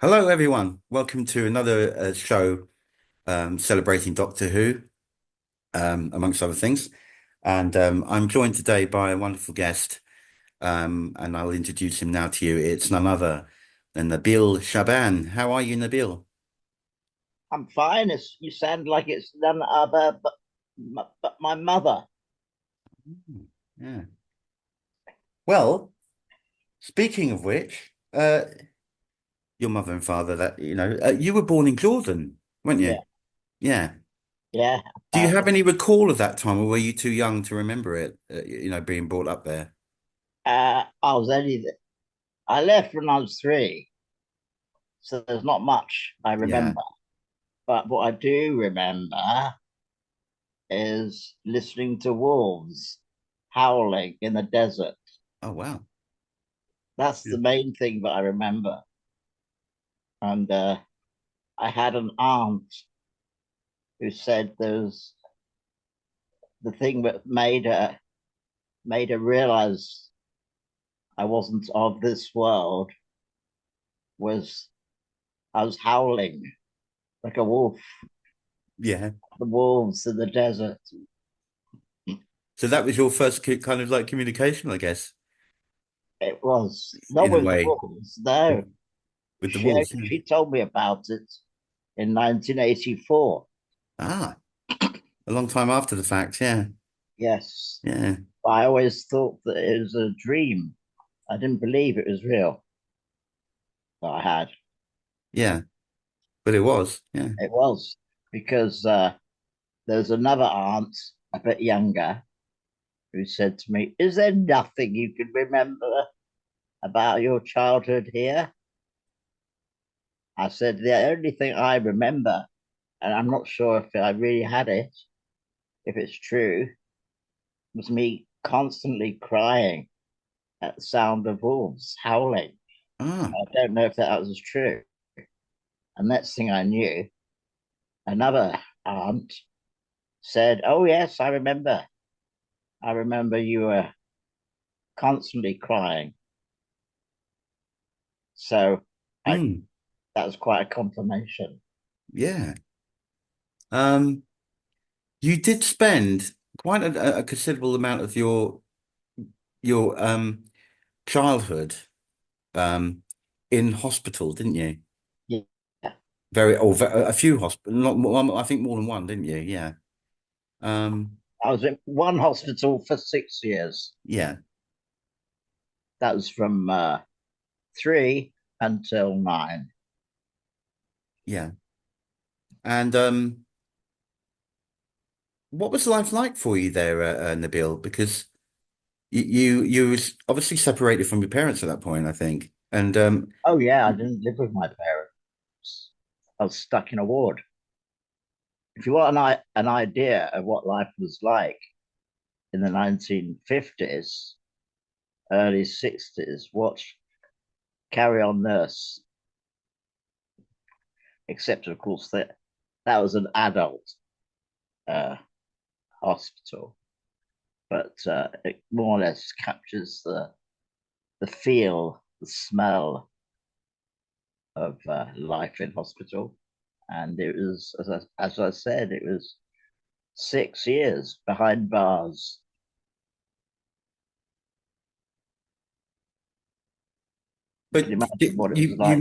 Hello, everyone. Welcome to another show celebrating Doctor Who, amongst other things. And I'm joined today by a wonderful guest, and I'll introduce him now to you. It's none other than Nabil Shaban. How are you, Nabil? I'm fine. You sound like it's none other but my mother. Hmm. Yeah. Well, speaking of which, your mother and father, you were born in Jordan, weren't Yeah, you? Yeah. yeah. Do you have any recall of that time, or were you too young to remember it? Being brought up there. I was only. I left when I was 3, so there's not much I Yeah. remember. But what I do remember is listening to wolves howling in the desert. Oh, wow. That's the main thing that I remember. And I had an aunt who said there's the thing that made her realize I wasn't of this world was I was howling like a wolf, Yeah. the wolves in the desert. So that was your first kind of like communication, I guess, It was not in a with the way, wolves, no. with, with the She wolves. Yeah. she told me about it in 1984. Ah, a long time after the fact. Yeah. Yes, Yeah. I always thought that it was a dream. I didn't believe it was real. But I had. Yeah. But it was. Yeah. It was because there's another aunt, a bit younger, who said to me, "Is there nothing you can remember about your childhood here?" I said, "The only thing I remember, and I'm not sure if I really had it, if it's true, was me constantly crying at the sound of wolves howling. Ah. I don't know if that was true." And next thing I knew, another aunt said, "Oh, yes, I remember. I remember you were constantly crying." So I, Mm, that was quite a confirmation. yeah. Um, you did spend quite a considerable amount of your childhood um in hospital, didn't you? Yeah. A few hospital, not more, I think more than one, didn't you? Yeah. Um, I was in one hospital for 6 years. yeah. That was from 3 until 9. Yeah. And what was life like for you there, Nabil? Because you was obviously separated from your parents at that point, I think. And Oh, yeah, I didn't live with my parents. I was stuck in a ward. If you want an idea of what life was like in the 1950s, early 60s, watch Carry On Nurse, except, of course, that was an adult uh, hospital, but it more or less captures the feel, the smell of life in hospital. And it was, as I said, it was 6 years behind bars. You but can imagine what it was you like.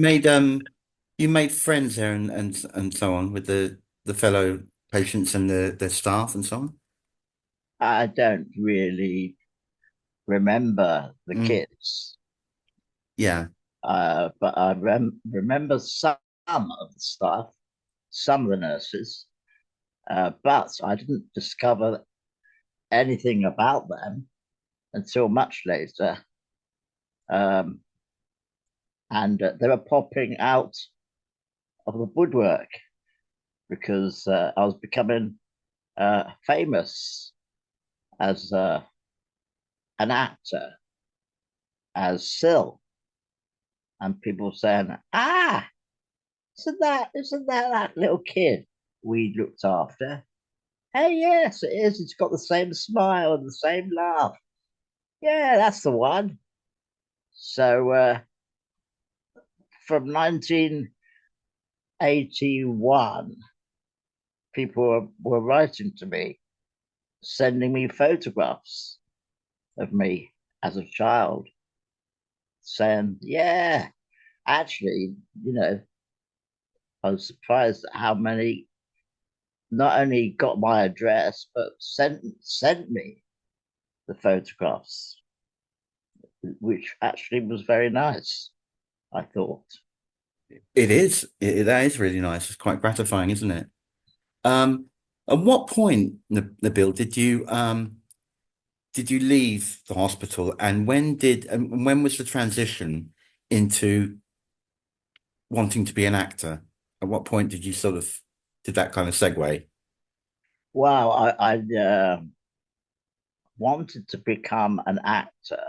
you made friends there and so on with the fellow patients and the staff and so on. I don't really remember the Mm, kids, yeah. but I remember some of the staff, some of the nurses, but I didn't discover anything about them until much later. Um, and they were popping out of the woodwork because I was becoming famous as an actor, as Sil, and people saying, "Ah, isn't that that little kid we looked after?" Hey, yes, it is. It's got the same smile and the same laugh. Yeah, that's the one. So from 1981, people were writing to me, sending me photographs of me as a child, saying, "Yeah, actually, you know, I was surprised at how many not only got my address but sent me the photographs, which actually was very nice. I thought. It is. That is really nice. It's quite gratifying, isn't it? At what point, Nabil, did you leave the hospital, and when was the transition into wanting to be an actor? At what point did you sort of did that kind of segue? Wow, I wanted to become an actor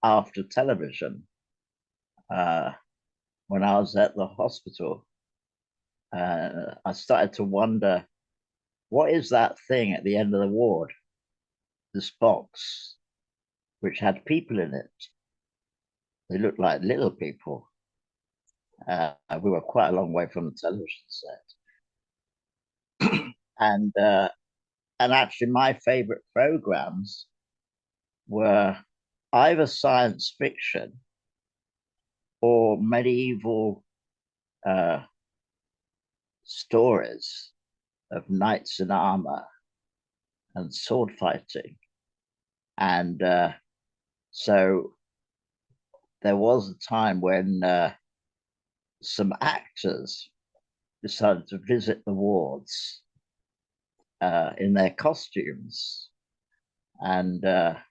after television uh, when I was at the hospital. I started to wonder, what is that thing at the end of the ward? This box, which had people in it. They looked like little people. We were quite a long way from the television set, and uh, and actually, my favorite programs were either science fiction or medieval uh, stories of knights in armor and sword fighting. And so there was a time when some actors decided to visit the wards in their costumes, and a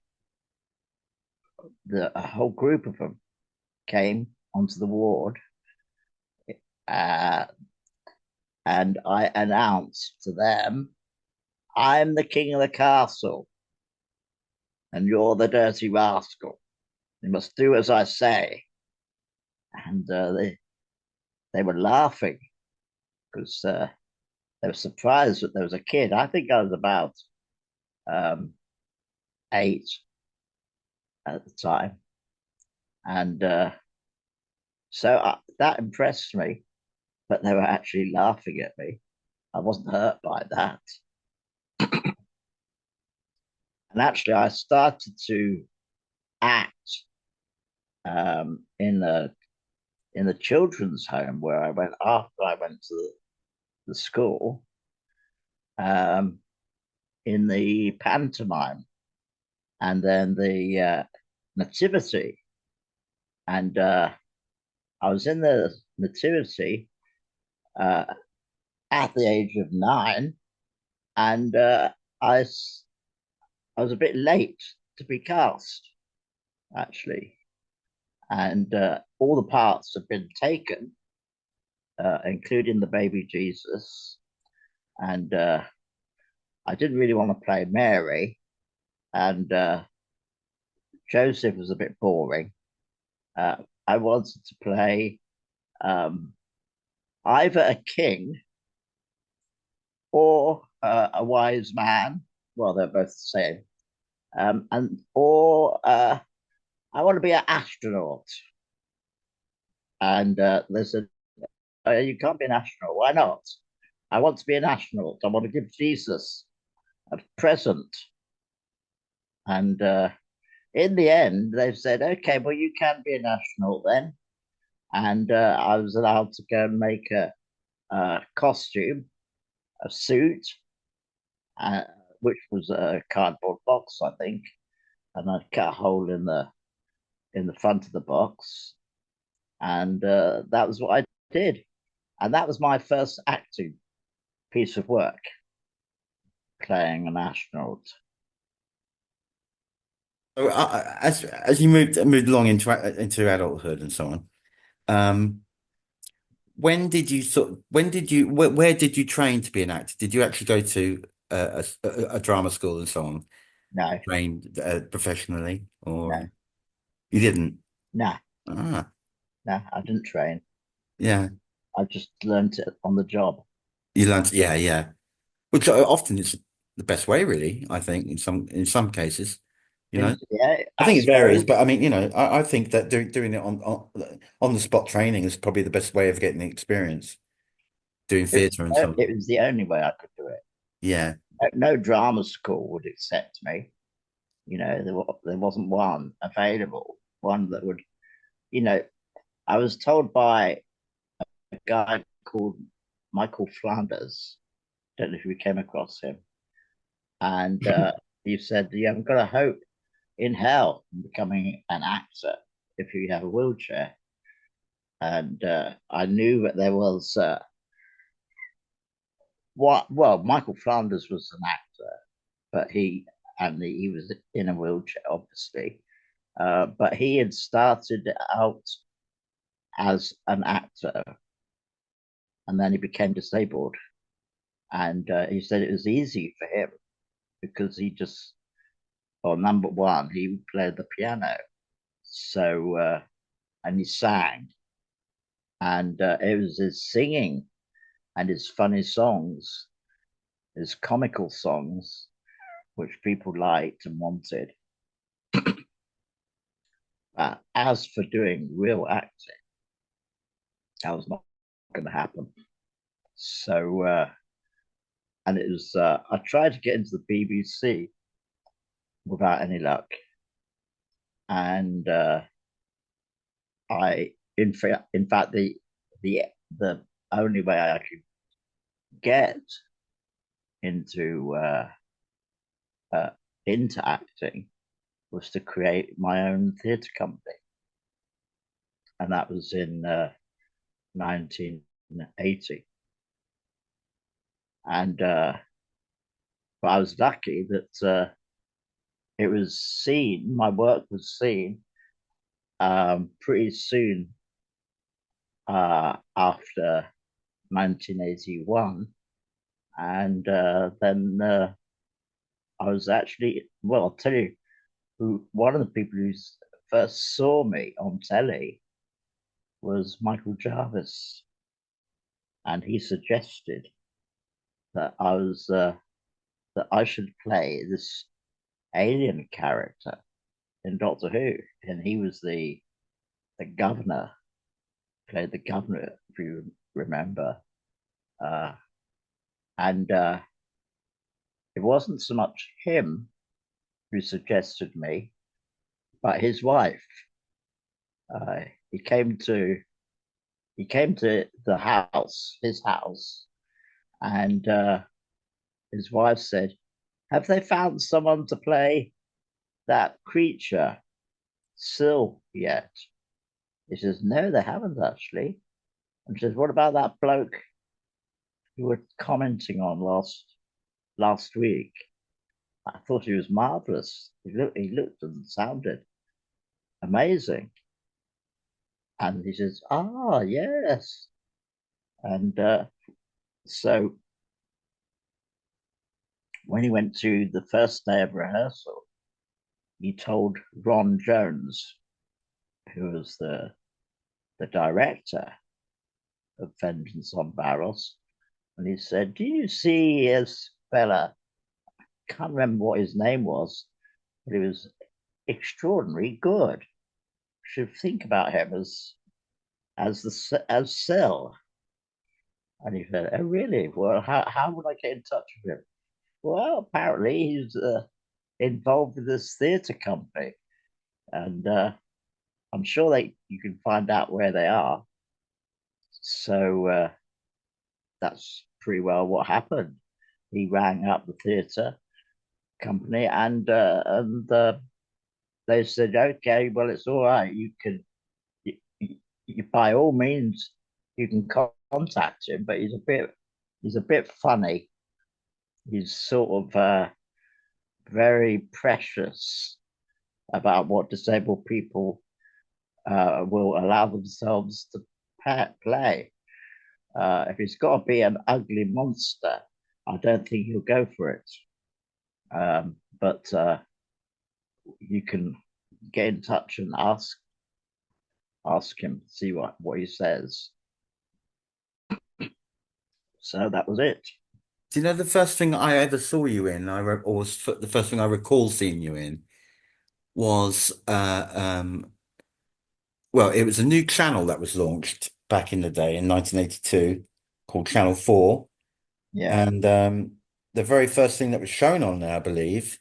whole group of them came onto the ward, uh, and I announced to them, "I'm the king of the castle, and you're the dirty rascal. You must do as I say." And they were laughing because they were surprised that there was a kid. I think I was about um, 8 at the time, and so that impressed me. But they were actually laughing at me. I wasn't hurt by that. And actually, I started to act in the children's home where I went after I went to the school, um, in the pantomime and then the nativity. And I was in the nativity uh, at the age of 9, and I I was a bit late to be cast actually, and all the parts have been taken, including the baby Jesus, and I didn't really want to play Mary, and Joseph was a bit boring. Uh, I wanted to play um, either a king or a wise man. Well, they're both the same. And or I want to be an astronaut. And they said, "You can't be an astronaut. Why not?" "I want to be an astronaut. I want to give Jesus a present." And in the end, they said, "Okay, well, you can be an astronaut then." And I was allowed to go and make a costume, a suit, uh, which was a cardboard box, I think, and I cut a hole in the front of the box, and that was what I did, and that was my first acting piece of work, playing an astronaut. So, as you moved along into adulthood and so on, um, when did you where did you train to be an actor? Did you actually go to a drama school and so on, No, train professionally, or no, you didn't? no, Ah, no. I didn't train. yeah, I just learned it on the job. you learned, yeah, yeah, which often is the best way, really. I think in some cases. you know? Yeah, I I think it varies, suppose but I mean, I think that doing it on the spot training is probably the best way of getting the experience doing theatre and so it on. was the only way I could do it. Yeah. No drama school would accept me. There wasn't one available, one that would, you know, I was told by a guy called Michael Flanders. Don't know if you came across him. And he said, you haven't got a hope in hell in becoming an actor if you have a wheelchair. And I knew that there was well, Michael Flanders was an actor, but he was in a wheelchair, obviously. But he had started out as an actor, and then he became disabled. And he said it was easy for him because well, number one, he played the piano, so and he sang, and it was his singing and his funny songs, his comical songs, which people liked and wanted. As for doing real acting, that was not going to happen. So, and it was, I tried to get into the BBC without any luck. And in fact, the, the only way I could get into, uh, uh, into acting was to create my own theatre company. And that was in 1980. And but I was lucky that it was seen, my work was seen pretty soon after 1981. And then I was actually, well, I'll tell you who one of the people who first saw me on telly was Michael Jarvis. And he suggested that that I should play this alien character in Doctor Who. And he was the governor, played the governor, if you remember. Uh, and it wasn't so much him who suggested me, but his wife. Uh, he came to he came to the house, his house, and his wife said, "Have they found someone to play that creature, Syl, yet?" He says, "No, they haven't actually." And she says, "What about that bloke you were commenting on last week? I thought he was marvelous. He looked and sounded amazing." And he says, "Ah, yes." And so when he went to the first day of rehearsal, he told Ron Jones, who was the director of Vengeance on Barrows, and he said, "Do you see this fella? Can't remember what his name was, but he was extraordinarily good. Should think about him as Syl." And he said, "Oh, really? Well, how would I get in touch with him?" "Well, apparently he's involved with this theatre company, and I'm sure you can find out where they are." So that's pretty well what happened. He rang up the theatre company, and they said, "Okay, well, it's all right. You, by all means, you can contact him, but he's a bit funny. He's sort of very precious about what disabled people will allow themselves to play. If it's got to be an ugly monster, I don't think he'll go for it. But you can get in touch and ask him, see what he says." So that was it. Do you know the first thing I ever saw you in, or the first thing I recall seeing you in, was well, it was a new channel that was launched back in the day in 1982 called Channel 4. Yeah, And the very first thing that was shown on there, I believe,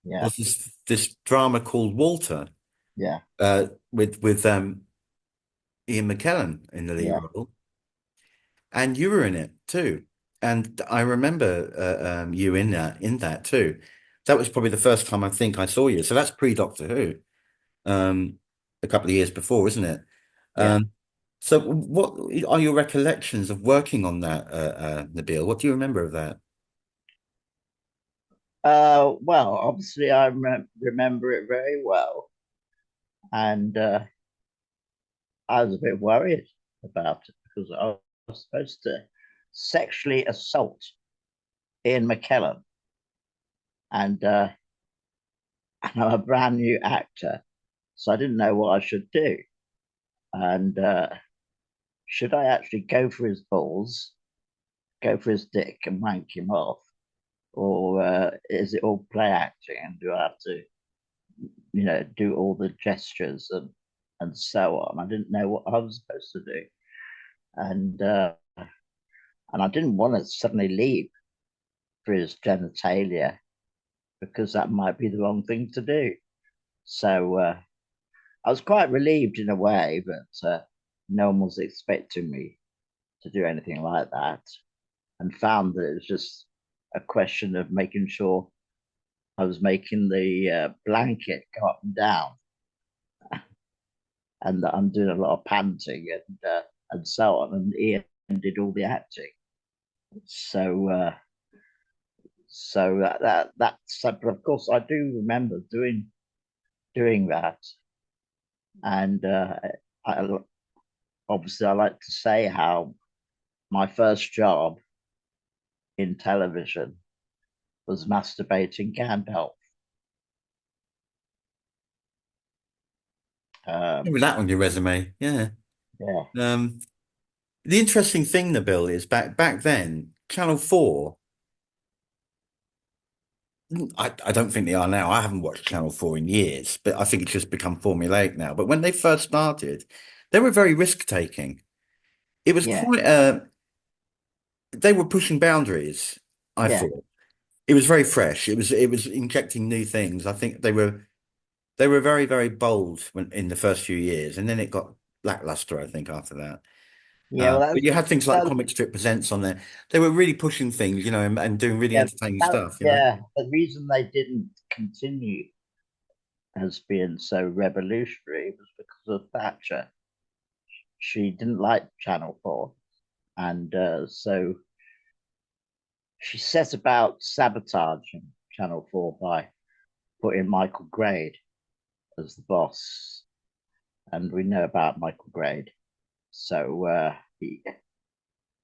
yeah, was this drama called Walter, yeah, with Ian McKellen in the lead yeah. role. And you were in it too. And I remember you in that too. That was probably the first time I think I saw you. So that's pre-Doctor Who, um, a couple of years before, isn't it? Yeah. So what are your recollections of working on that, Nabil? What do you remember of that? Well, obviously, remember it very well, and I was a bit worried about it because I was supposed to sexually assault Ian McKellen, and I'm a brand new actor, so I didn't know what I should do. And should I actually go for his balls, go for his dick, and wank him off, or is it all play acting, and do I have to, do all the gestures and so on? I didn't know what I was supposed to do, and I didn't want to suddenly leave for his genitalia because that might be the wrong thing to do. So I was quite relieved in a way, but no one was expecting me to do anything like that, and found that it was just a question of making sure I was making the blanket go up and down, and that I'm doing a lot of panting and so on. And Ian did all the acting. So that's. But of course, I do remember doing that, and I, obviously I like to say how my first job in television was masturbating Gandalf. Remember Um, that on your resume? Yeah. yeah, Um, the interesting thing, Nabil, is back then, Channel 4. I don't think they are now. I haven't watched Channel 4 in years, but I think it's just become formulaic now. But when they first started, they were very risk-taking. It was yeah, quite they were pushing boundaries, I yeah, thought. It was very fresh. It was injecting new things. I think they were very, very bold in the first few years, and then it got lackluster, I think, after that. yeah. Well, But you had things like that was Comic Strip Presents on there. They were really pushing things, and doing really yeah, entertaining stuff. yeah. The reason they didn't continue as being so revolutionary was because of Thatcher. She didn't like Channel 4, and so she set about sabotaging Channel 4 by putting Michael Grade as the boss. And we know about Michael Grade. So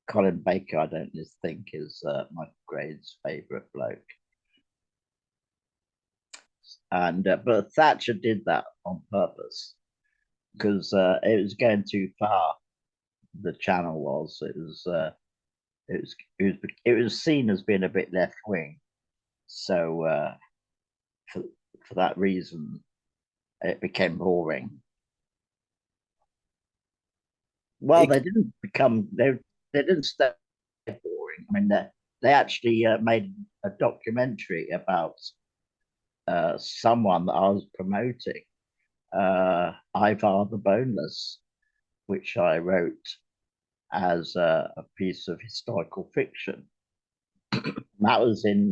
Colin Baker, I don't just think, is Michael Grade's favourite bloke. And but Thatcher did that on purpose because it was going too far. The channel was. It was seen as being a bit left wing. So for for that reason, it became boring. Well, It, they didn't stay boring. I mean, they actually made a documentary about someone that I was promoting, Ivar the Boneless, which I wrote as a piece of historical fiction. That was in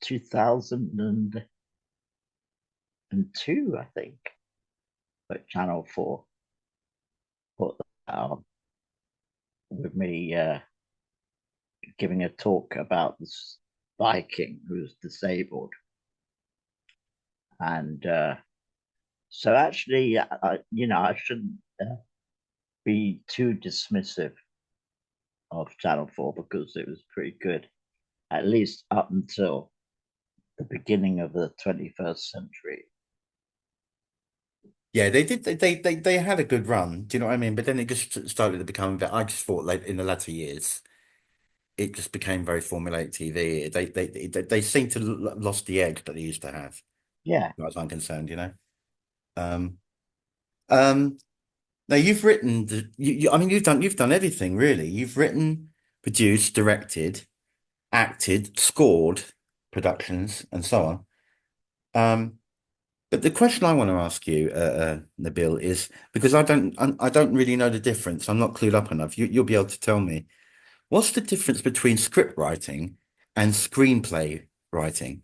2002, I think, but Channel 4 put that on with me giving a talk about this Viking who was disabled. And so actually, I shouldn't be too dismissive of Channel 4 because it was pretty good, at least up until the beginning of the 21st century. yeah, they did. They had a good run. Do you know what I mean? But then it just started to become a bit. I just thought, like in the latter years, it just became very formulaic TV. They seem to lost the edge that they used to have, as Yeah. far as I'm concerned, you know. Um, um, Now you've written I mean you've done everything really. You've written, produced, directed, acted, scored productions, and so on. But the question I want to ask you, Nabil, is because I don't really know the difference. I'm not clued up enough. You'll be able to tell me. What's the difference between script writing and screenplay writing?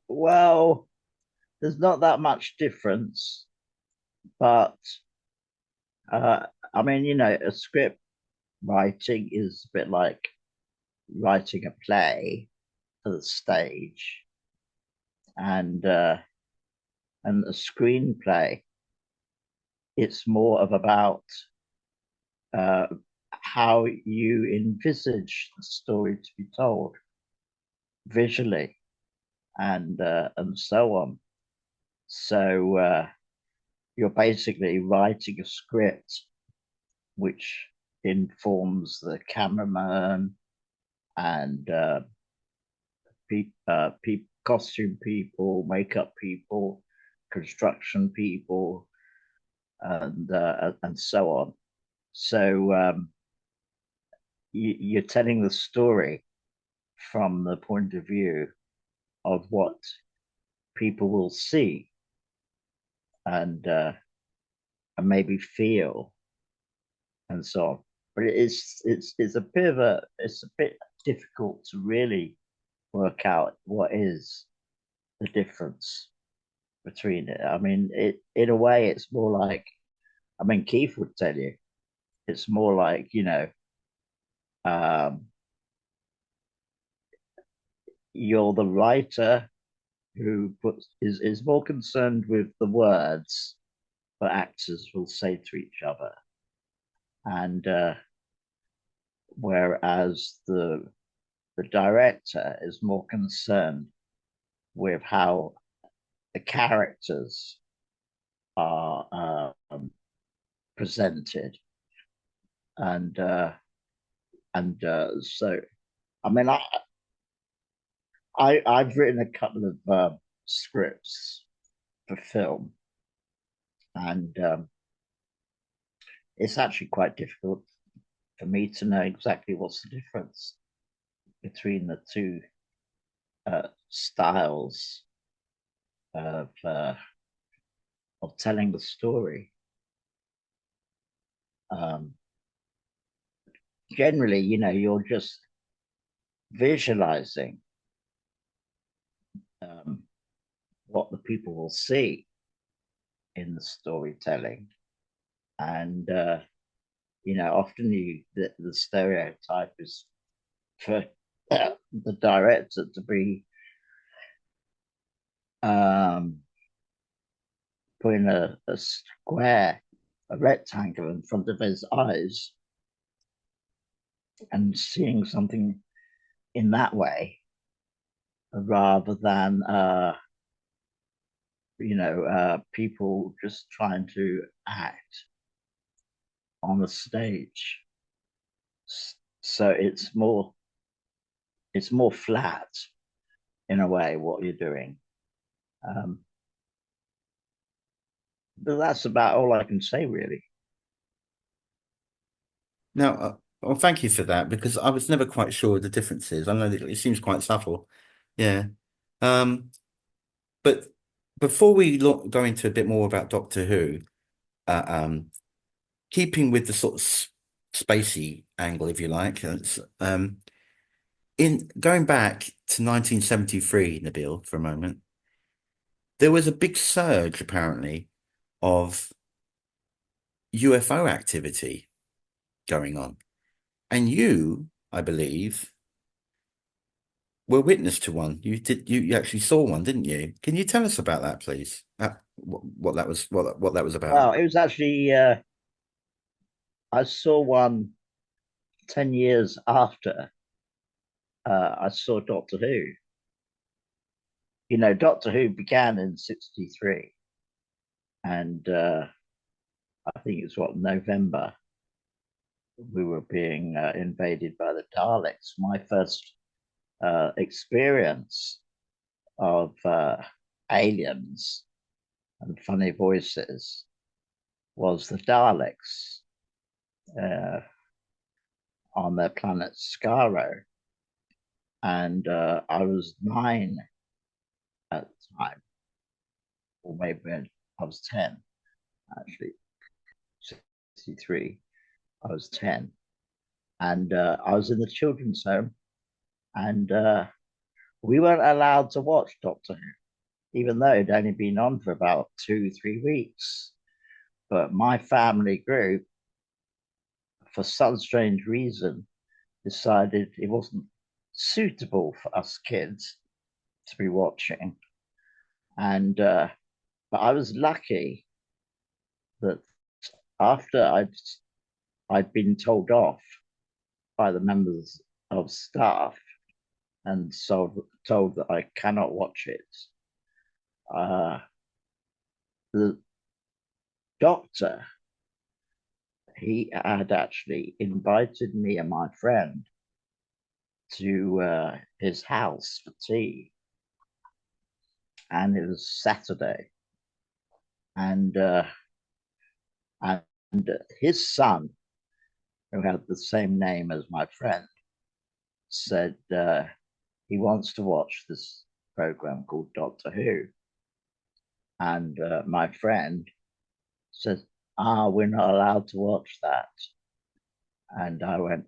Well, there's not that much difference, but I mean, a script writing is a bit like writing a play for the stage, and a screenplay. It's more of about uh, how you envisage the story to be told visually, and so on. So you're basically writing a script which informs the cameraman and costume people, makeup people, construction people, and so on. So you're telling the story from the point of view of what people will see and maybe feel and so on. But it's a bit of a it's a bit difficult to really work out what is the difference between it. I mean, it in a way, it's more like, I mean, Keith would tell you, it's more like, um, you're the writer who is more concerned with the words that actors will say to each other, and whereas the director is more concerned with how the characters are presented, and so I mean, I've written a couple of scripts for film, and it's actually quite difficult for me to know exactly what's the difference between the two styles of telling the story. Um, Generally, you're just visualizing um, what the people will see in the storytelling, and often the stereotype is for the director to be um, putting a square, a rectangle in front of his eyes and seeing something in that way, rather than people just trying to act on the stage. So it's more flat in a way what you're doing. Um, but that's about all I can say, really. Now, well, thank you for that because I was never quite sure the differences. I know that it seems quite subtle. Yeah. Um, but before we go into a bit more about Doctor Who, uh, um, keeping with the sort of spacey angle, if you like, in going back to 1973, Nabil, for a moment, there was a big surge apparently of UFO activity going on. And you, I believe, were witness to one. You actually saw one, didn't you? Can you tell us about that, please? What that was what that was about? Well, it was actually I saw one 10 years after I saw Doctor Who. Doctor Who began in '63, and I think it's what, November, we were being invaded by the Daleks. My first experience of aliens and funny voices was the Daleks uh, on their planet Skaro. And I was 9 at the time, or maybe I was 10, actually, 63. I was 10. And I was in the children's home, and we weren't allowed to watch Doctor Who, even though it'd only been on for about 2, 3 weeks. But my family group, for some strange reason, decided it wasn't suitable for us kids to be watching. And but I was lucky that after I'd been told off by the members of staff and so told that I cannot watch it. Uh, the doctor, he had actually invited me and my friend to his house for tea, and it was Saturday, and and his son, who had the same name as my friend, said he wants to watch this program called Doctor Who, and my friend said, "Ah, we're not allowed to watch that," and I went,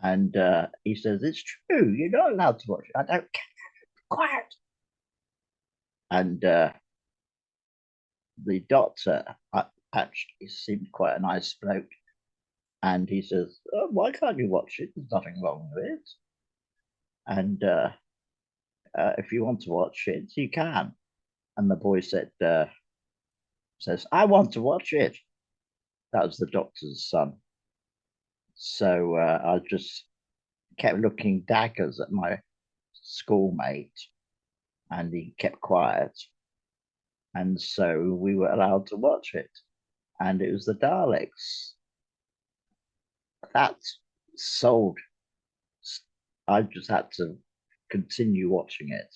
and he says, "It's true, you're not allowed to watch it." I don't care. Quiet. And the doctor actually seemed quite a nice bloke. And he says, "Oh, why can't you watch it? There's nothing wrong with it. And if you want to watch it, you can." And the boy says, "I want to watch it." That was the doctor's son. So I just kept looking daggers at my schoolmate, and he kept quiet. And so we were allowed to watch it. And it was the Daleks. That sold. I just had to continue watching it.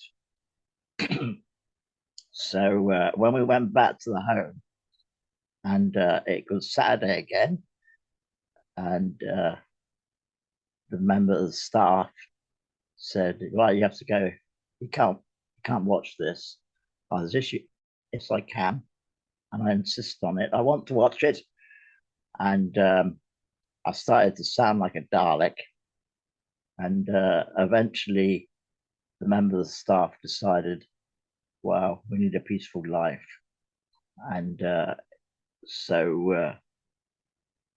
So when we went back to the home, and it was Saturday again, and the member of the staff said, "Right, you have to go. You can't watch this." I was issue, "Yes, I can," and I insist on it. I want to watch it, and I started to sound like a Dalek, and eventually the member of the staff decided, "Well, we need a peaceful life," and so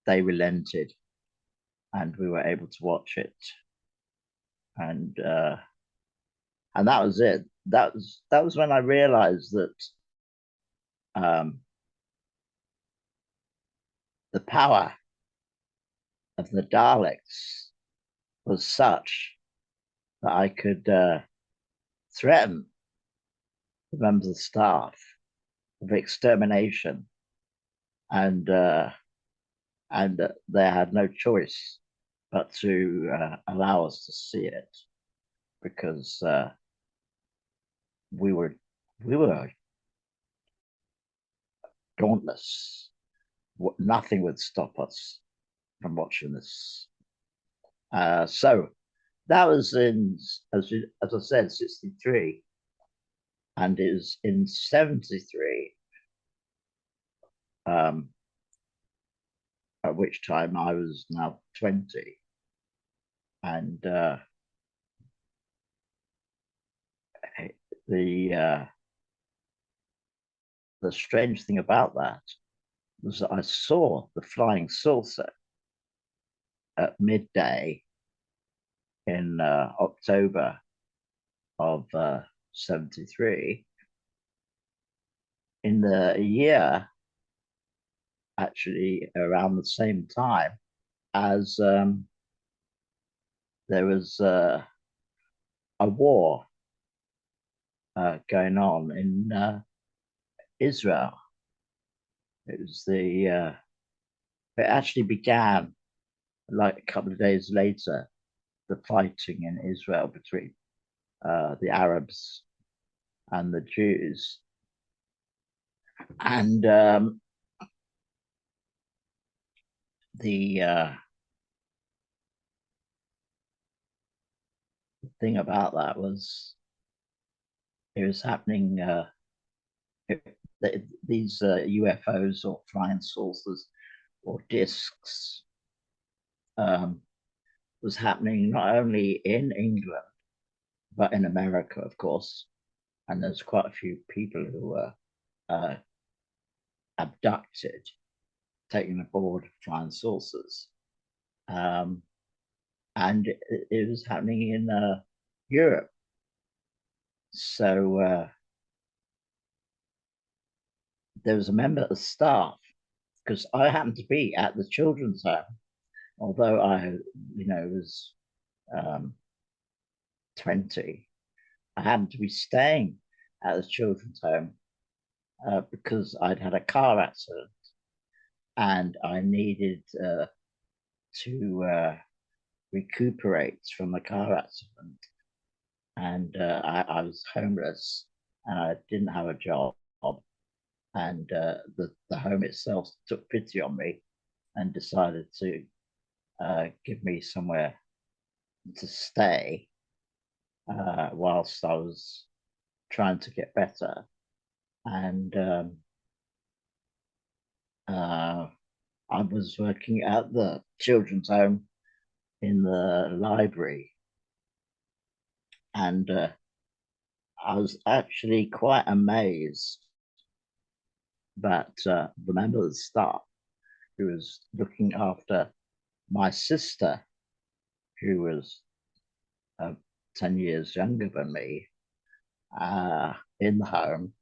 they relented, and we were able to watch it, and that was it. That was when I realized that um, the power of the Daleks was such that I could threaten the members of the staff of extermination, and they had no choice but to allow us to see it, because we were we were dauntless. Nothing would stop us from watching this. So that was as I said, 63, and it was in 73, um, at which time I was now 20. And the the strange thing about that was that I saw the flying saucer at midday in October of 73, in the year actually around the same time as there was a war going on in Israel. It was it actually began like a couple of days later, the fighting in Israel between the Arabs and the Jews. And the thing about that was it was happening. These UFOs or flying saucers or discs um, was happening not only in England but in America, of course. And there's quite a few people who were uh, abducted, taken aboard flying saucers. Um, and it was happening in Europe. So there was a member of staff, because I happened to be at the children's home, although was um, 20. I happened to be staying at the children's home because I'd had a car accident and I needed to recuperate from the car accident. And I was homeless and I didn't have a job. And the home itself took pity on me and decided to give me somewhere to stay whilst I was trying to get better. And uh, I was working at the children's home in the library, and I was actually quite amazed that the member of the staff who was looking after my sister, who was uh, 10 years younger than me, in the home,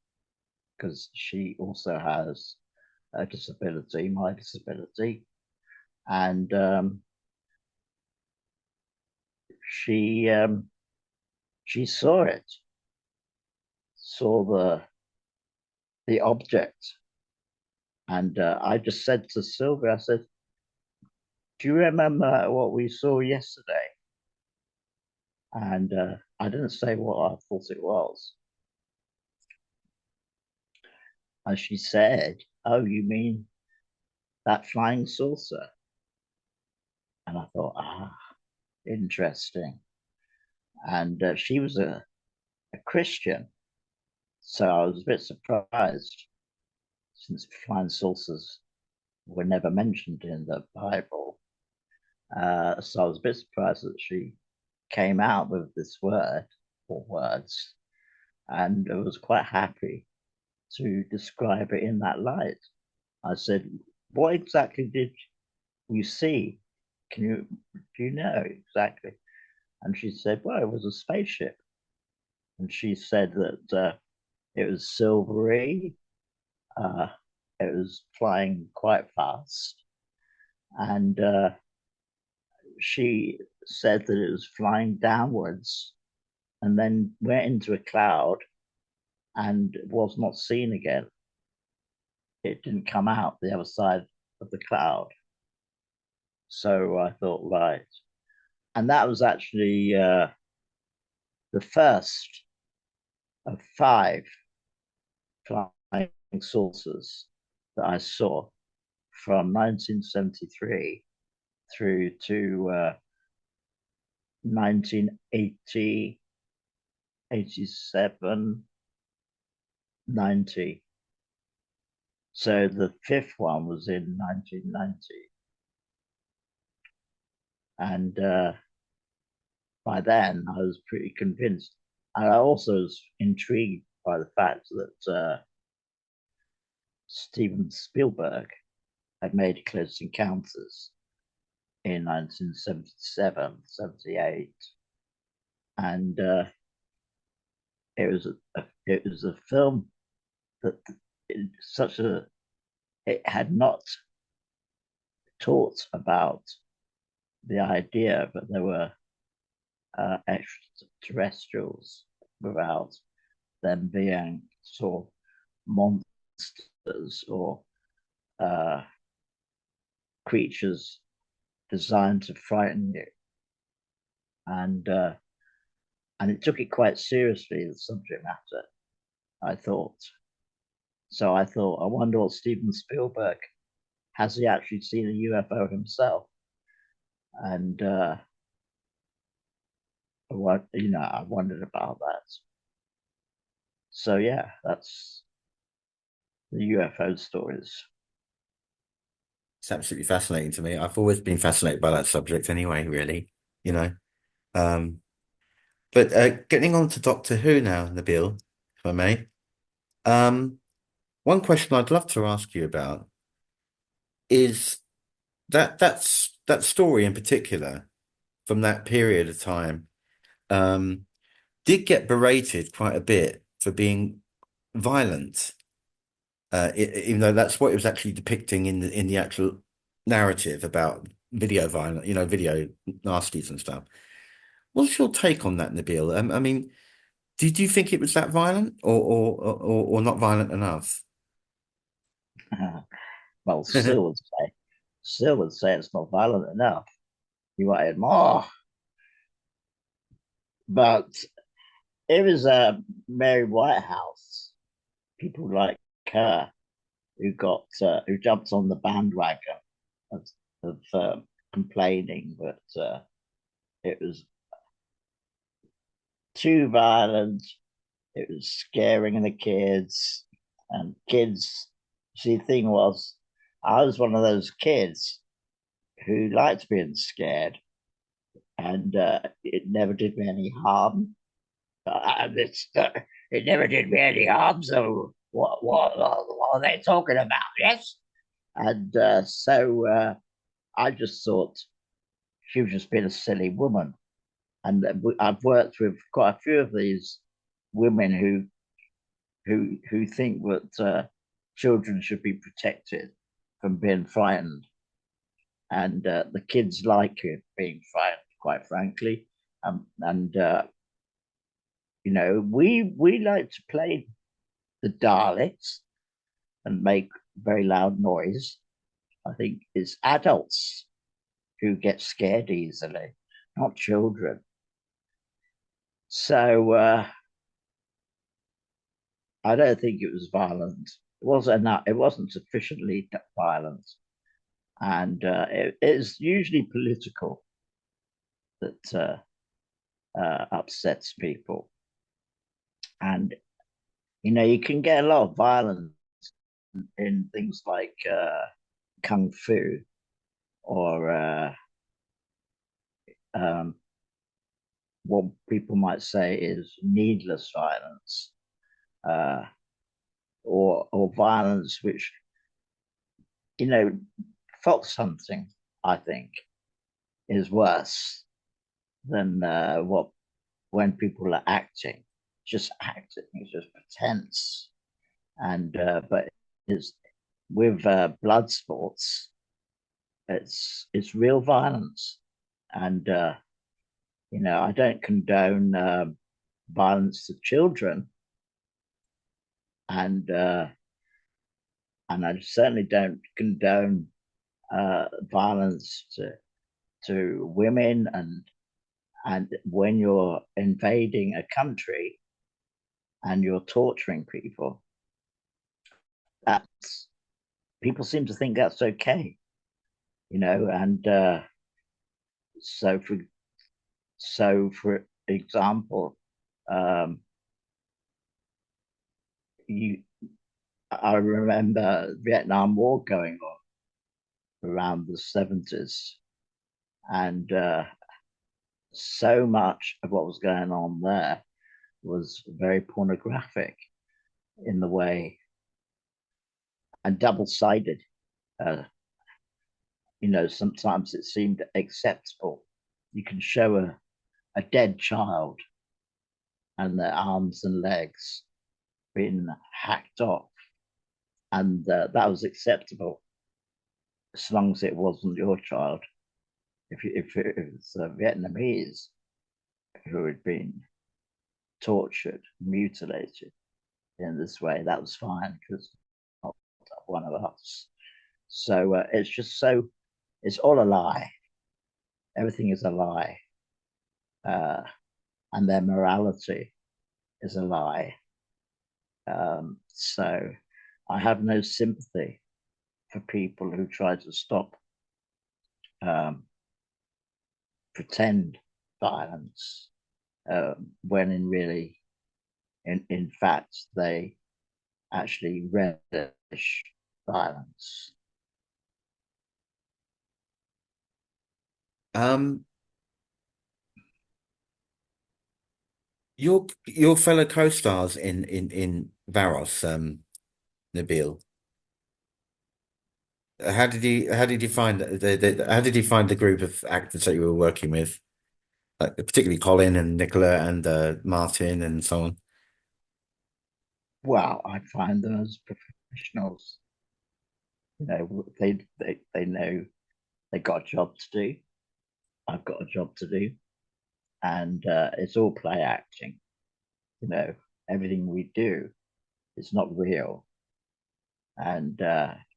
because she also has a disability, my disability, and she she saw it, saw the object, and I just said to Sylvia, I said, "Do you remember what we saw yesterday?" And I didn't say what I thought it was. And she said, "Oh, you mean that flying saucer?" And I thought, interesting. And she was a Christian, so I was a bit surprised since flying saucers were never mentioned in the Bible. So I was a bit surprised that she came out with this word or words, and I was quite happy to describe it in that light. I said, "What exactly did you see? Do you know exactly?" And she said, "Well, it was a spaceship." And she said that it was silvery, uh, it was flying quite fast, and she said that it was flying downwards and then went into a cloud and was not seen again. It didn't come out the other side of the cloud. So I thought, right. And that was actually the first of five flying saucers that I saw from 1973 through to 1980, 87, 90. So the fifth one was in 1990. And by then, I was pretty convinced. And I also was intrigued by the fact that Steven Spielberg had made Close Encounters in 1977, 78. And it was a film that such a it had not taught about the idea that there were extraterrestrials without them being sort of monsters or uh, creatures designed to frighten you, and uh, and it took it quite seriously, the subject matter. I thought. So I thought, I wonder what Steven Spielberg has he actually seen a UFO himself? And what I wondered about that. So yeah, that's the UFO stories. It's absolutely fascinating to me. I've always been fascinated by that subject anyway, really, you know. Um, but getting on to Doctor Who now, Nabil, if I may. Um, one question I'd love to ask you about is that story in particular from that period of time um, did get berated quite a bit for being violent, even though that's what it was actually depicting in the actual narrative about video violence, video nasties and stuff. What's your take on that, Nabil? I mean, did you think it was that violent, or not violent enough? Well, Still would say it's not violent enough. You wanted more, but it was Mary Whitehouse. People like her who jumped on the bandwagon of, of complaining that it was too violent. It was scaring the kids, and kids. See, the thing was, I was one of those kids who liked being scared, and it never did me any harm. It never did me any harm. So what are they talking about? Yes, and I just thought she was just being a silly woman. And I've worked with quite a few of these women who think that children should be protected from being frightened, and the kids like it being frightened, quite frankly. And we like to play the Daleks and make very loud noise. I think it's adults who get scared easily, not children. So I don't think it was violent. It wasn't enough. It wasn't sufficiently violent, and it is usually political that upsets people. And you can get a lot of violence in things like kung fu or um, what people might say is needless violence, uh, or violence which you know fox hunting. I think is worse than what when people are acting, just acting, it's just pretense. And but it's with blood sports, it's real violence, and I don't condone violence to children, and I certainly don't condone violence to women, and when you're invading a country and you're torturing people, that's people seem to think that's okay, and so for for example, um, you I remember Vietnam War going on around the 70s, and so much of what was going on there was very pornographic in the way and double-sided. Uh, sometimes it seemed acceptable. You can show a dead child and their arms and legs being hacked off, and that was acceptable as long as it wasn't your child. If it was Vietnamese who had been tortured, mutilated in this way, that was fine because not one of us. So it's just so it's all a lie. Everything is a lie, uh, and their morality is a lie. So I have no sympathy for people who try to stop um, pretend violence when in fact, they actually relish violence. Um, your fellow co-stars in Varos, Nabil. How did you find how did you find the group of actors that you were working with, like particularly Colin and Nicola and Martin and so on? Well, I find them as professionals. You know, they know they got a job to do. I've got a job to do, and it's all play acting. You know, everything we do is not real, and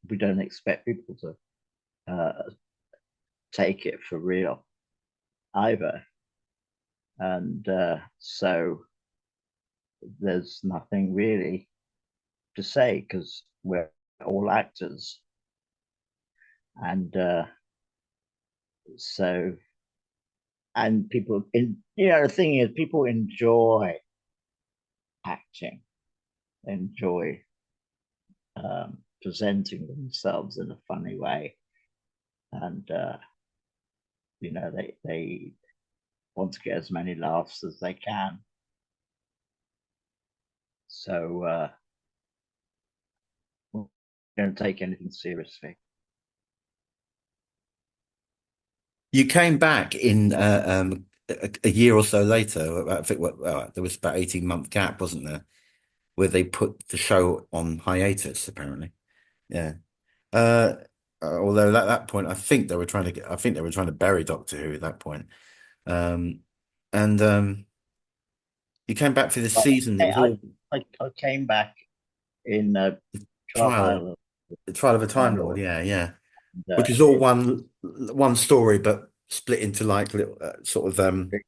we don't expect people to take it for real either. And so there's nothing really to say because we're all actors, and so and people in the thing is people enjoy acting, enjoy presenting themselves in a funny way, and they want to get as many laughs as they can. So we don't take anything seriously. You came back in a year or so later. I think there was about 18-month gap, wasn't there, where they put the show on hiatus, apparently. Yeah. Uh, Although at that point, I think they were trying to bury Doctor Who at that point. Um, and you came back for this But season. It was I, all I came back in trial, trial the trial of a Time Time Lord. Lord. Yeah, yeah. And, Which is all one story, but split into like little sort of three,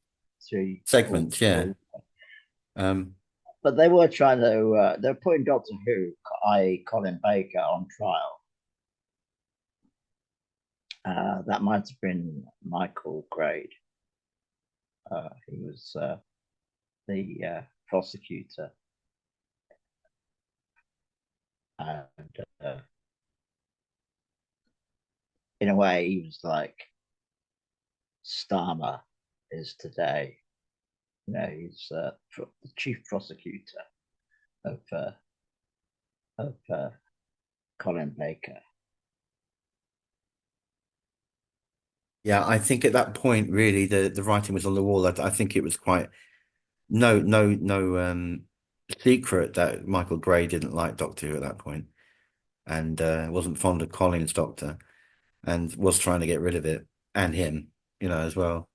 four segments. Yeah. stories. Um, But they were trying to, they were putting Doctor Who, i.e., Colin Baker, on trial. That might have been Michael Grade. He was the prosecutor. And in a way, he was like Starmer is today. You know, he's the chief prosecutor of Colin Baker. yeah, I think at that point, really, the writing was on the wall. I think it was quite no secret that Michael Gray didn't like Doctor Who at that point, and wasn't fond of Colin's Doctor, and was trying to get rid of it and him, as well.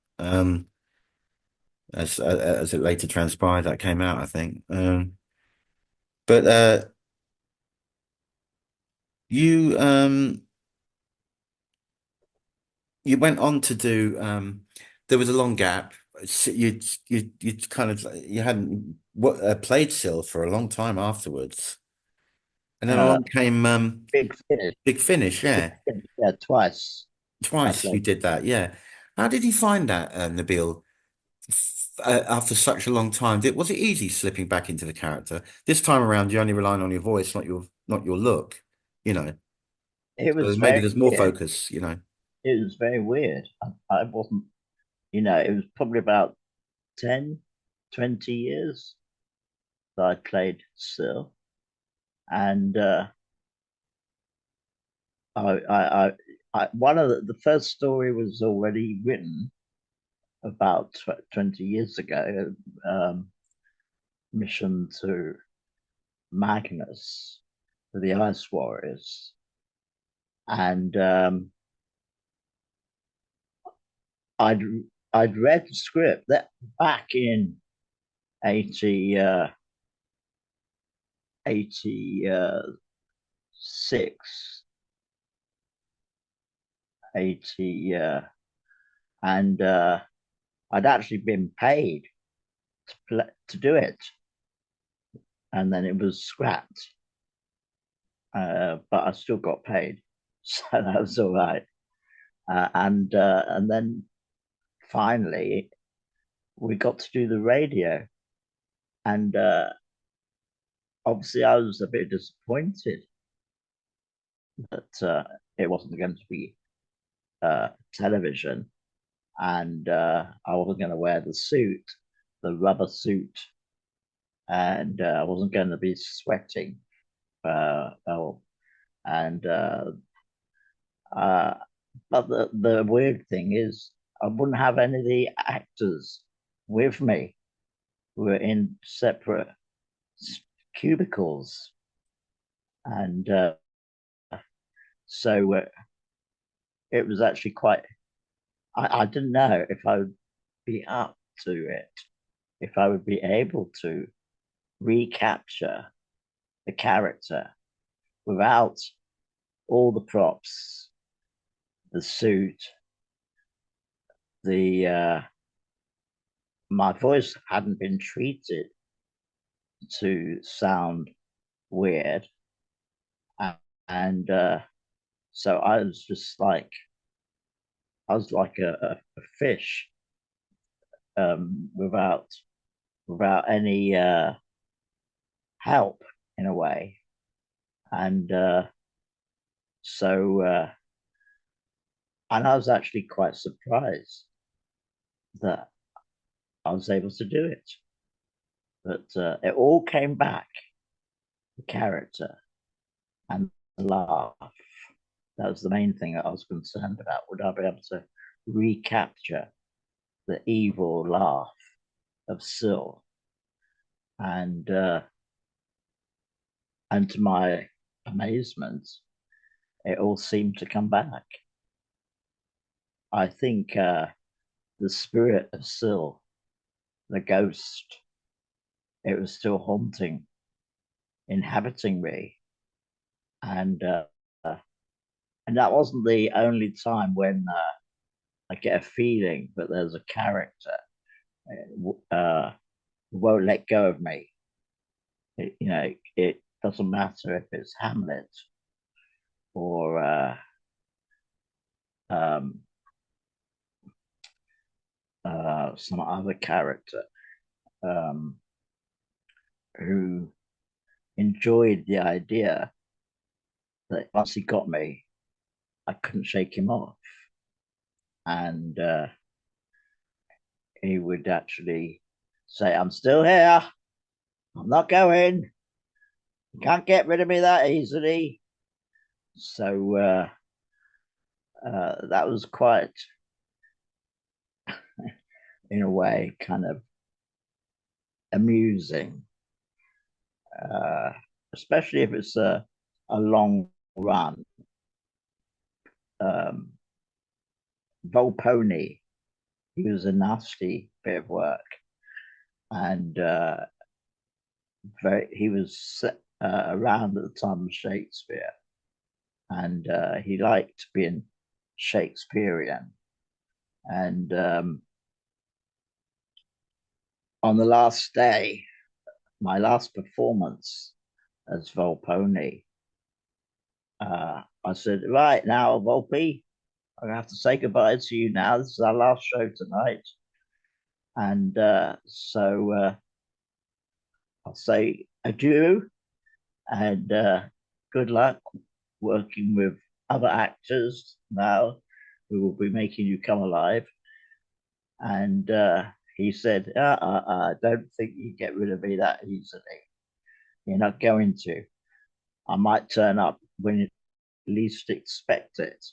As it later transpired, that came out, I think. But you you went on to do there was a long gap. You kind of you hadn't played Sil for a long time afterwards, and then Uh, along came Big Finish, Big Finish. Big Yeah, Finish, yeah, twice I twice you played. did that. Yeah, how did you find that, Nabil? After such a long time, was it easy slipping back into the character? This time around, you're only relying on your voice, not your look. You know, It so was maybe very there's more weird. focus. It was very weird. I wasn't, it was probably about 10, 20 years that I played Sil. And one of the first story was already written about 20 years ago, Mission to Magnus for the Ice Warriors. And I'd I'd read the script that back in 80, 86, 80, and I'd actually been paid to do it, and then it was scrapped. But I still got paid, so that was all right. And then finally we got to do the radio, and obviously I was a bit disappointed that it wasn't going to be television, and I wasn't going to wear the suit, the rubber suit, and I wasn't going to be sweating. Oh, and uh, but the weird thing is, I wouldn't have any of the actors with me. We were in separate cubicles, and so it was actually quite. I didn't know if I would be up to it, if I would be able to recapture the character without all the props, the suit, the my voice hadn't been treated to sound weird, and so I was like a fish, without any help in a way, and so and I was actually quite surprised that I was able to do it. But it all came back, the character and the laugh. That was the main thing that I was concerned about. Would I be able to recapture the evil laugh of Syl? And and to my amazement, it all seemed to come back. I think the spirit of Syl, the ghost, it was still haunting, inhabiting me, and and that wasn't the only time when I get a feeling that there's a character uh, won't let go of me. It doesn't matter if it's Hamlet or um, some other character um, who enjoyed the idea that once he got me, I couldn't shake him off. And he would actually say, I'm still here. I'm not going. You can't get rid of me that easily. So that was quite, in a way, kind of amusing, uh, especially if it's a long run. Um, Volpone, he was a nasty bit of work, and he was around at the time of Shakespeare, and he liked being Shakespearean. And on the last day, my last performance as Volpone, I said, right now, Volpe, I have to say goodbye to you now. This is our last show tonight. And so I'll say adieu and good luck working with other actors now who will be making you come alive. And he said, I don't think you get rid of me that easily. You're not going to. I might turn up when you least expect it.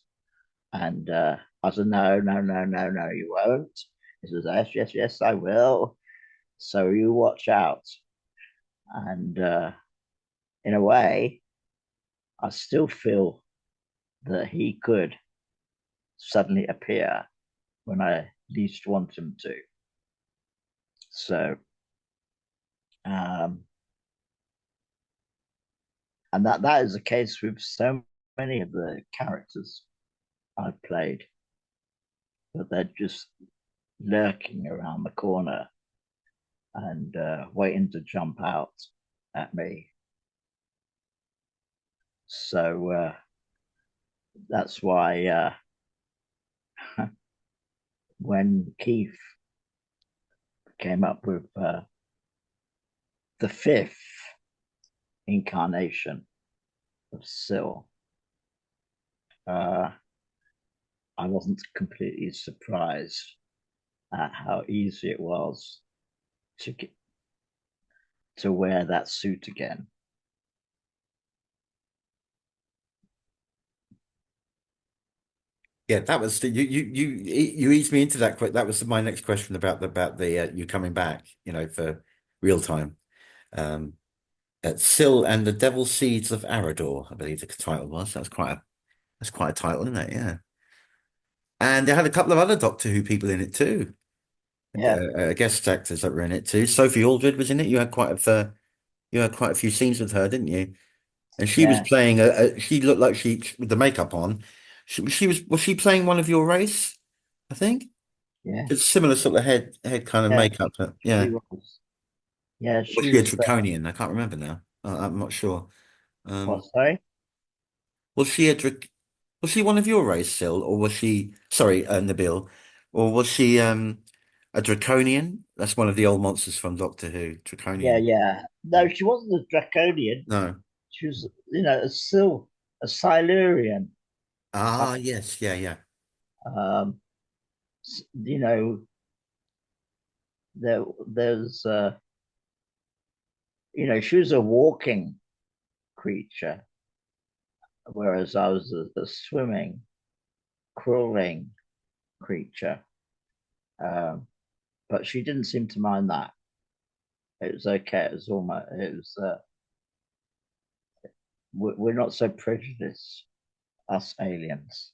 And I said, no, no, no, no, no, you won't. He says, yes, yes, yes, I will. So you watch out. And in a way, I still feel that he could suddenly appear when I least want him to. So, um, and that is the case with so many of the characters I played, but they're just lurking around the corner and waiting to jump out at me. So that's why when Keith came up with the fifth incarnation of Syl, uh, I wasn't completely surprised at how easy it was to get, to wear that suit again. Yeah, that was you eased me into that. That was my next question about the you coming back, for real time. Um, Syl and the Devil Seeds of Arador, I believe the title was. That's quite a title, isn't it? Yeah. And they had a couple of other Doctor Who people in it too. Yeah, Guest actors that were in it too. Sophie Aldred was in it. You had quite a few scenes with her, didn't you? And she was yeah, playing she looked like she with the makeup on. She was she playing one of your race, I think? yeah, It's similar sort of head kind of yeah. makeup. She Yeah. was. Yeah, Was she she a was. draconian? I can't remember now. I'm not sure. What? Um, Sorry. was she a drac was she one of your race still, or was she sorry, Nabil, or was she a draconian? That's one of the old monsters from Doctor Who. Yeah, Draconian. yeah. Yeah. No, she wasn't a draconian. No. She was, still a Silurian. Ah, yes, yeah, yeah. Um, you know, there's, she was a walking creature, whereas I was a swimming, crawling creature. Um, but she didn't seem to mind that. It was okay. It was almost. It was. We're not so prejudiced, us aliens.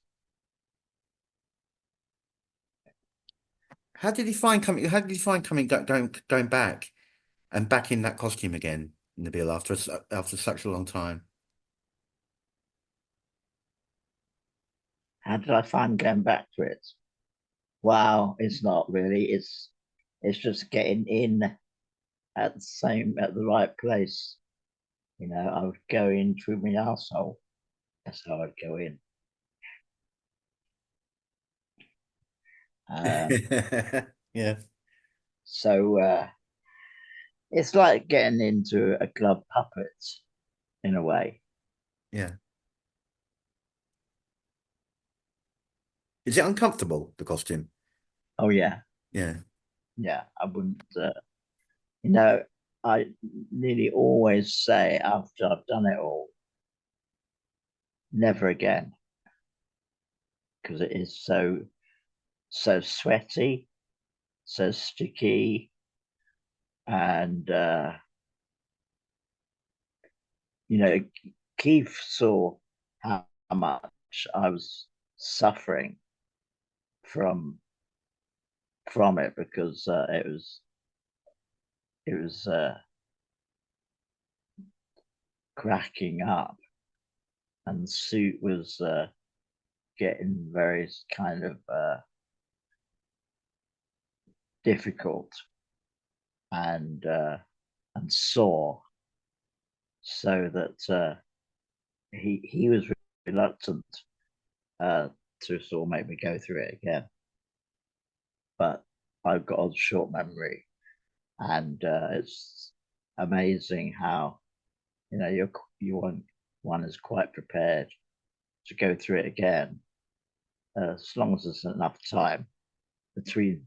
How did he find going back and back in that costume again, Nabil, after such a long time? How did I find going back to it? Wow, it's not really. It's just getting in at the right place. I would go in through my arsehole. That's how I'd go in. Um, Yeah, so it's like getting into a club puppet in a way. yeah. Is it uncomfortable, the costume? Oh yeah, Yeah. yeah. I wouldn't. You know, I nearly always say after I've done it all, never again, because it is so sweaty, so sticky, and you know, Keith saw how much I was suffering from from it because it was cracking up, and the suit was getting very kind of difficult and and sore, so that he was reluctant uh, to sort of make me go through it again. But I've got a short memory, and it's amazing how one is quite prepared to go through it again, as long as there's enough time between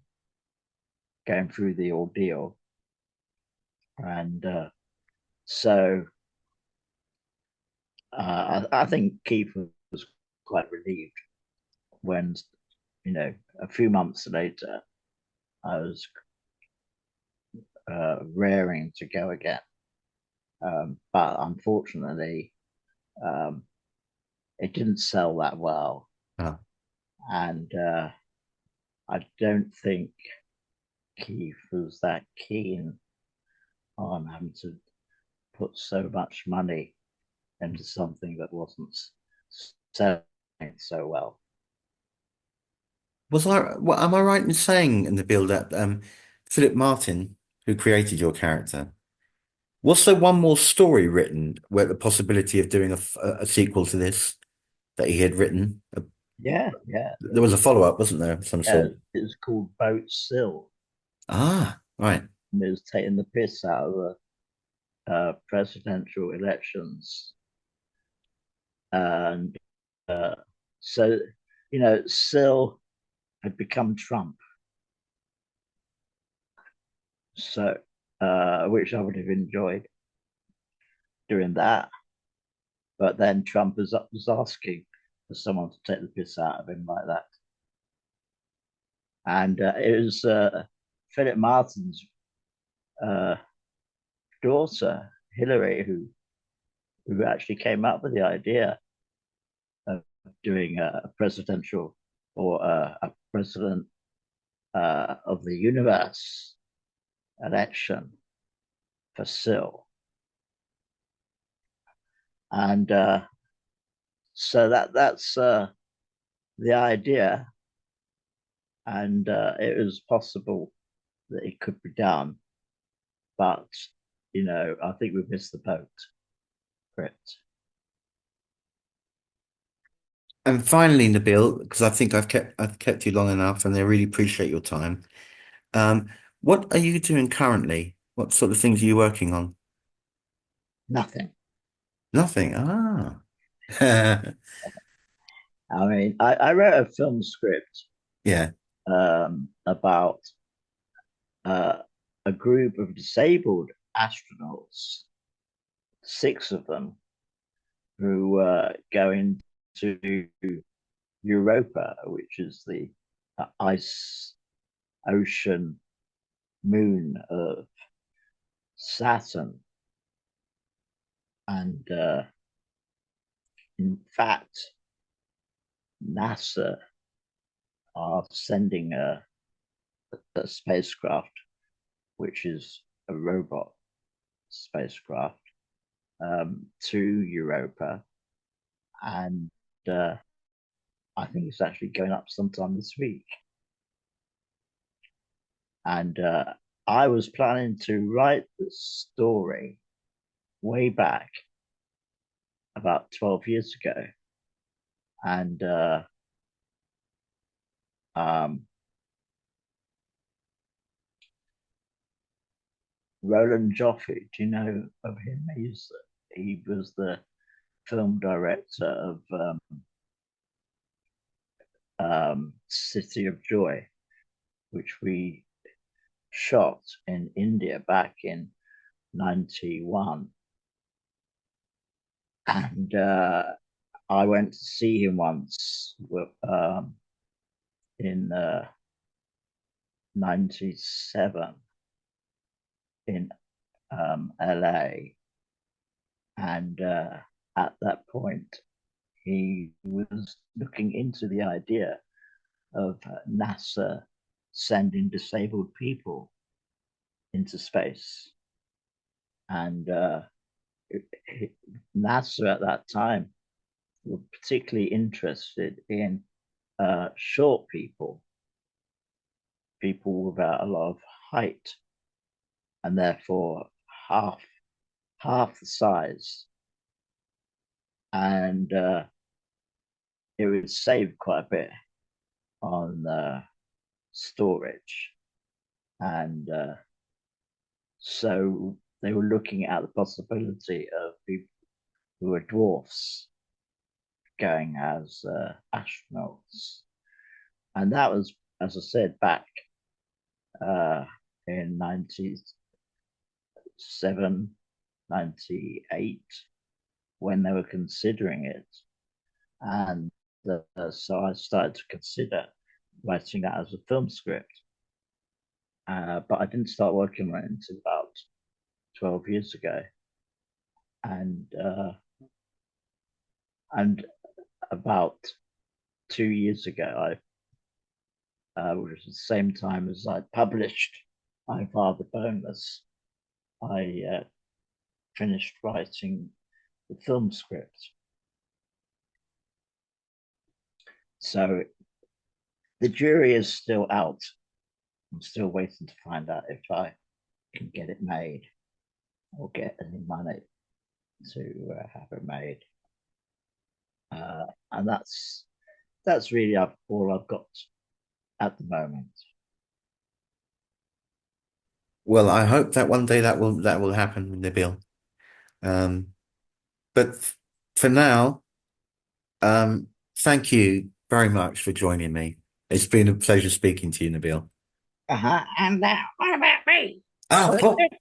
going through the ordeal. And so I think Keith was quite relieved when, a few months later, I was raring to go again. But unfortunately, um, it didn't sell that well. Oh. And I don't think Keith was that keen on having to put so much money into something that wasn't selling so well. am I right in saying in the build up, Philip Martin, who created your character, was there one more story written where the possibility of doing a sequel to this that he had written? Yeah, yeah, There was a follow-up, wasn't there, of some yeah. sort? It was called Boat Sill. Ah, right. And it was taking the piss out of the presidential elections. And uh, so, Sill had become Trump. So, which I would have enjoyed doing that. But then Trump was asking for someone to take the piss out of him like that. And it was Philip Martin's uh, daughter, Hillary, who actually came up with the idea of doing a presidential or a president of the universe election for Sill. And so that's the idea. And it was possible that it could be done. But, I think we missed the boat for it. And finally, Nabil, because I think I've kept you long enough, and I really appreciate your time. Um, what are you doing currently? What sort of things are you working on? Nothing. Nothing. Ah. I mean, I wrote a film script Yeah. about uh, a group of disabled astronauts, six of them, who go into Europa, which is the ice ocean moon of Saturn. And in fact, NASA are sending a spacecraft, which is a robot spacecraft, to Europa. And uh, I think it's actually going up sometime this week. And I was planning to write the story way back about 12 years ago. And um, Roland Joffe, do you know of him? He was the film director of City of Joy, which we shot in India back in 91. And I went to see him once in 97 in LA. And at that point, he was looking into the idea of NASA sending disabled people into space. And NASA at that time were particularly interested in short people, people without a lot of height, and therefore half half the size. And it would save quite a bit on storage. And so they were looking at the possibility of people who were dwarfs going as astronauts. And that was, as I said, back in 97, 98, when they were considering it. And so I started to consider writing that as a film script. But I didn't start working on it until about 12 years ago. And about 2 years ago, which was the same time as I published My Father Boneless, I finished writing the film script. So the jury is still out. I'm still waiting to find out if I can get it made or get any money to have it made. And that's really all I've got at the moment. Well, I hope that one day that will happen, Nabil. Um, but for now, thank you very much for joining me. It's been a pleasure speaking to you, Nabil. Uh-huh. And what about me? Oh, Was oh, it?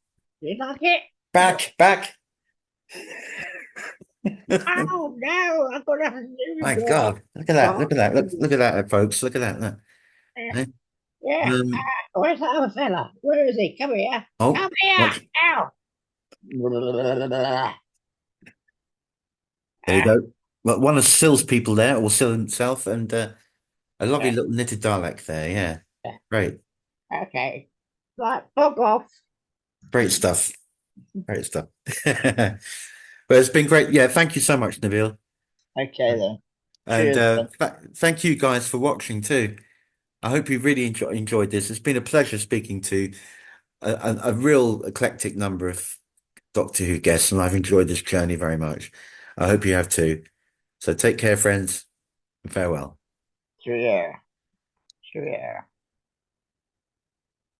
You like it? back. Oh no, I've got nothing to do My with it. God, look at that! Look at that! Look at that, folks! Look at that! Look. Eh? Yeah. Um, Where's the other fella? Where is he? Come here. oh, Come here. watch. Ow. There you Ah, go. Well, one of Sill's people there, or Sill himself, and a lovely yeah, little knitted Dalek there. Yeah, yeah. great, Okay. Right, bug off. great stuff. Great stuff. But it's been great. Yeah, thank you so much, Nabil. Okay then. And Cheers then. thank you guys for watching too. I hope you really enjoyed this. It's been a pleasure speaking to a real eclectic number of Doctor Who guests, and I've enjoyed this journey very much. I hope you have too. So take care, friends, and farewell. Cheerio. Cheerio.